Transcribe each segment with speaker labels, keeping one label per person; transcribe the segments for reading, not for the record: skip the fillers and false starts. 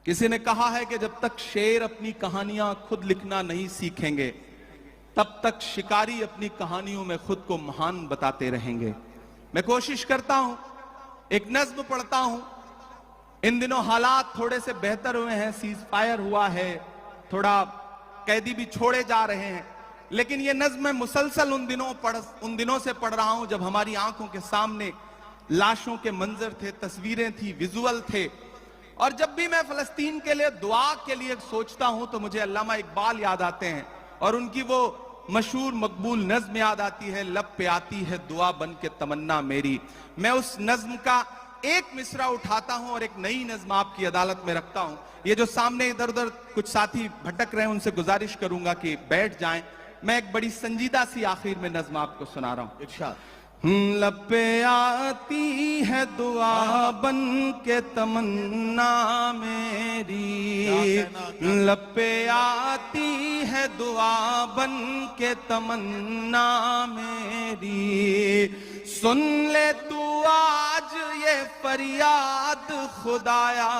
Speaker 1: کسی نے کہا ہے کہ جب تک شیر اپنی کہانیاں خود لکھنا نہیں سیکھیں گے تب تک شکاری اپنی کہانیوں میں خود کو مہان بتاتے رہیں گے۔ میں کوشش کرتا ہوں، ایک نظم پڑھتا ہوں۔ ان دنوں حالات تھوڑے سے بہتر ہوئے ہیں، سیز فائر ہوا ہے، تھوڑا قیدی بھی چھوڑے جا رہے ہیں، لیکن یہ نظم میں مسلسل ان دنوں سے پڑھ رہا ہوں جب ہماری آنکھوں کے سامنے لاشوں کے منظر تھے، تصویریں تھی، ویژول تھے۔ اور جب بھی میں فلسطین کے لیے دعا کے لیے سوچتا ہوں تو مجھے علامہ اقبال یاد آتے ہیں اور ان کی وہ مشہور مقبول نظم یاد آتی ہے، لب پہ آتی ہے دعا بن کے تمنا میری۔ میں اس نظم کا ایک مصرع اٹھاتا ہوں اور ایک نئی نظم آپ کی عدالت میں رکھتا ہوں۔ یہ جو سامنے ادھر ادھر کچھ ساتھی بھٹک رہے ہیں ان سے گزارش کروں گا کہ بیٹھ جائیں۔ میں ایک بڑی سنجیدہ سی آخر میں نظم آپ کو سنا رہا ہوں۔
Speaker 2: ارشاد۔
Speaker 1: لب پہ آتی ہے دعا بن کے تمنا میری، لب پہ آتی ہے دعا بن کے تمنا میری، سن لے تو آج یہ فریاد خدایا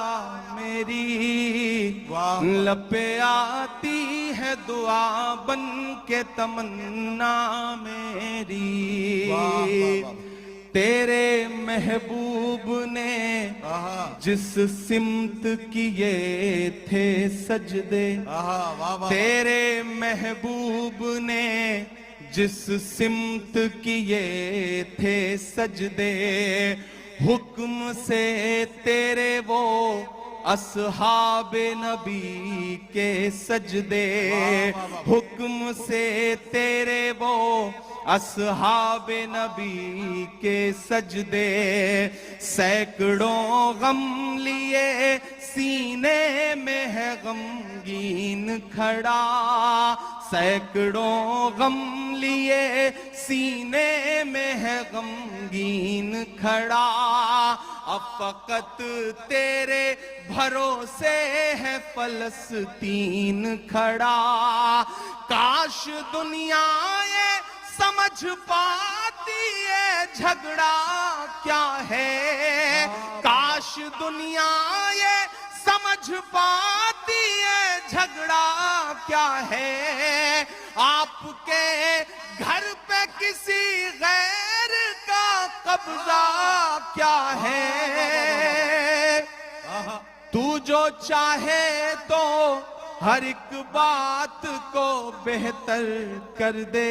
Speaker 1: میری، لب پہ آتی ہے دعا بن کے تمنا میری، تیرے محبوب نے جس سمت کیے تھے سجدے، تیرے محبوب نے جس سمت کیے تھے سجدے، حکم سے تیرے وہ اصحاب نبی کے سجدے، حکم سے تیرے وہ اصحاب نبی کے سجدے، سینکڑوں غم لیے سینے میں ہے غمگین کھڑا، سینکڑوں غم لیے سینے میں ہے غمگین کھڑا، اب فقط تیرے بھروسے ہے فلسطین کھڑا، کاش دنیا یہ سمجھ پاتی ہے جھگڑا کیا ہے، کاش دنیا یہ سمجھ پاتی ہے جھگڑا کیا ہے، آپ کے گھر پہ کسی غیر کا قبضہ کیا ہے، تو جو چاہے تو ہر ایک بات کو بہتر کر دے،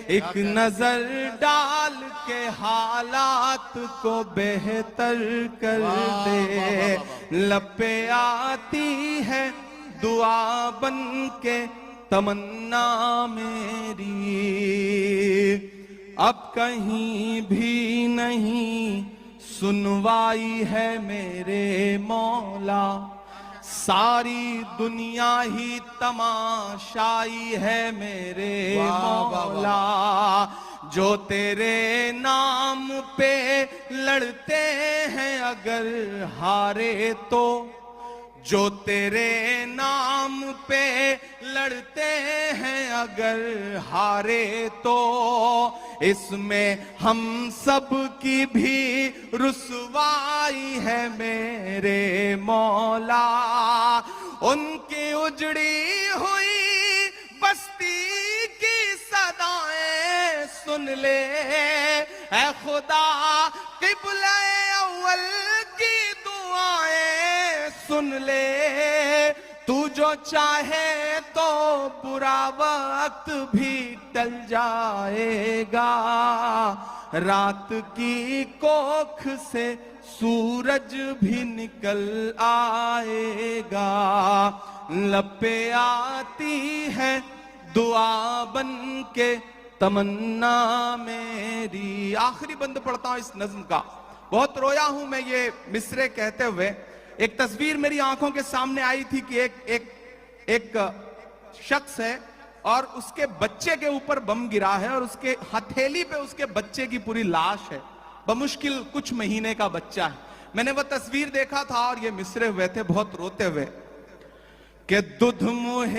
Speaker 1: ایک نظر ڈال کے حالات کو بہتر کر دے، لب پہ آتی ہے دعا بن کے تمنا میری، اب کہیں بھی نہیں سنوائی ہے میرے مولا، ساری دنیا ہی تماشائی ہے میرے مولا، جو تیرے نام پہ لڑتے ہیں اگر ہارے تو، جو تیرے نام پہ لڑتے ہیں اگر ہارے تو، اس میں ہم سب کی بھی رسوائی ہے میرے مولا، ان کی اجڑی ہوئی بستی کی صدائیں سن لے، اے خدا قبلہ اول کی دعائیں سن لے، تو جو چاہے تو برا وقت بھی ٹل جائے گا، رات کی کوکھ سے سورج بھی نکل آئے گا، لب پہ آتی ہے دعا بن کے تمنا میری۔ آخری بند پڑھتا ہوں اس نظم کا، بہت رویا ہوں میں یہ مصرے کہتے ہوئے۔ ایک تصویر میری آنکھوں کے سامنے آئی تھی کہ ایک شخص ہے اور اس کے بچے کے اوپر بم گرا ہے اور اس کے ہتھیلی پہ اس کے بچے کی پوری لاش ہے، بمشکل کچھ مہینے کا بچہ ہے۔ میں نے وہ تصویر دیکھا تھا اور یہ مصرے ہوئے تھے بہت روتے ہوئے کہ دودھ منہ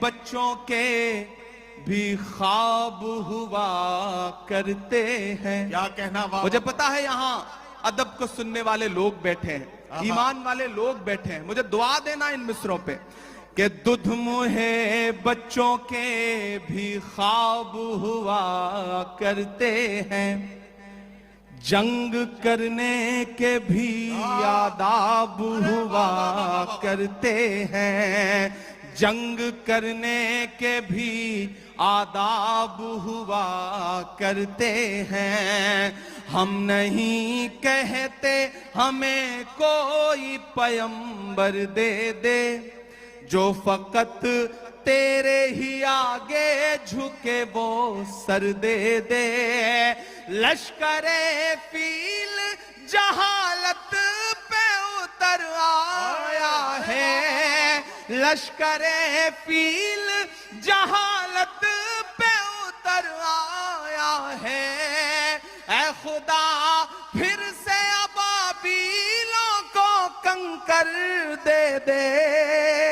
Speaker 1: بچوں کے بھی خواب ہوا کرتے ہیں۔
Speaker 2: کیا کہنا،
Speaker 1: مجھے پتا ہے یہاں ادب کو سننے والے لوگ بیٹھے ہیں، ایمان والے لوگ بیٹھے ہیں، مجھے دعا دینا ان مصروں پہ کہ دودھ منہ بچوں کے بھی خواب ہوا کرتے ہیں، جنگ کرنے کے بھی آداب ہوا کرتے ہیں، جنگ کرنے کے بھی آداب ہوا کرتے ہیں۔ ہم نہیں کہتے ہمیں کوئی پیغمبر دے دے، جو فقط تیرے ہی آگے جھکے وہ سر دے دے۔ لشکر فیل جہالت پہ اتر آیا ہے، لشکر فیل جہالت پہ اتر آیا ہے۔ اے خدا پھر سے ابابیلوں کو کنکر دے دے۔